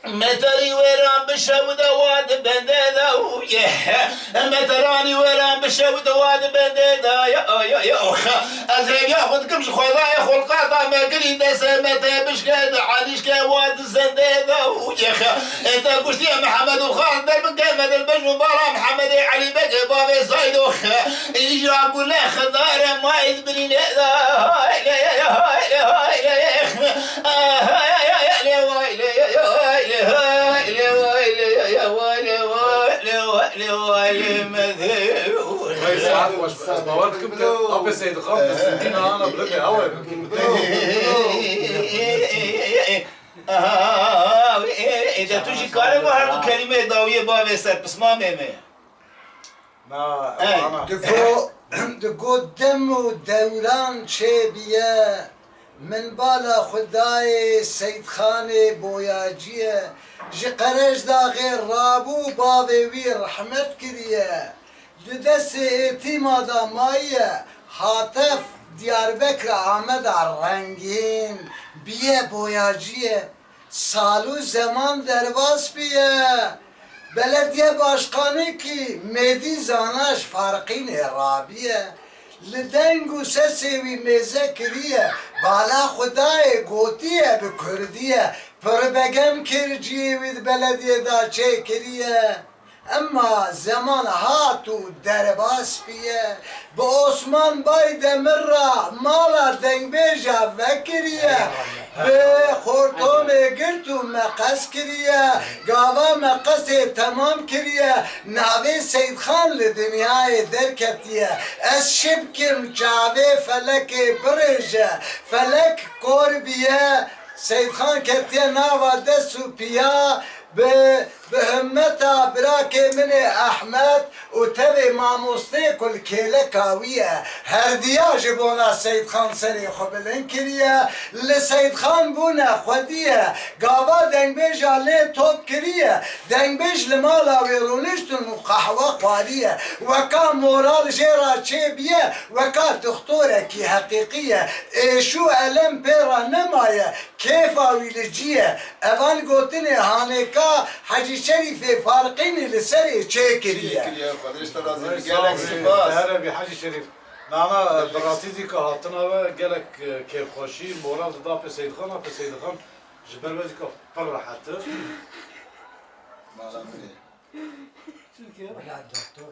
متري ورام بشود واد بنددا متراني ورام بشود واد بنددا يا أزيد ياخد كمش خلايا خلقاتا ما قريد سمتا بشكاد عليشكا واد الزنددا انت قلت يا محمد وخالد درب قامد البجو برا محمد علي بقى بابي صيدو يجي اقول له خضار ما يدبري Abi Seydi Khan Sindin ana bırakı hava. إذا تجي كلمة هردو كلمة ضوية بابي سر بس ما ميمي دگو دم و دوران چه بیه من بالا خدای سید خان بویاجیه جی قرش دا غیر رابو باوی وی رحمت کریه لدست ایتیما دا مایه حاطف دیاربکر آمد رنگین بیه بویاجیه سالو زمان درباس بیه belediye başkanı ki Mehdi Zanaş farkın Rabiye Lidengu sesevi meze kiriye Bala Khudaya gotiye bi Kurdiye Pırbegem kirciye vid belediye da çekiriye Ama zaman hatu derbas biye Bu Osman Bay Demirra mala dengbeja vekiriye Be khortome girtu meqas kiriye Gava meqas tamam kiriye Nave Seyd Khan li dünyaya derketiye Ez şibkim çave feleke birje Felek korbiye Seyd Khan ketiye nava desu piya بهمتا براك من احمد وتبي ماموستي كل كيله كاويه هرديا جبونا سيد خان سري خبلن كريه لسيد خان بونا خديه قاوا دنبيج عليه توب كريه دنبيج لمالا ويرونشتن قهوه قاريه وكا مورال جيرا تشيبيه وكا دكتوره كي حقيقيه شو الم بيرا نمايه كيف ويلجيه اول قوتني هانيكا حجي شريف فارقين لسري تشيكريه Her bir Hacı Şerif. Nana Bratiz'i kahatına ve gelek keyfhoşi moral da pe Seyd Khan pe Seyd Khan jbervezi ka par rahatı. Türkiye. Ya doktor.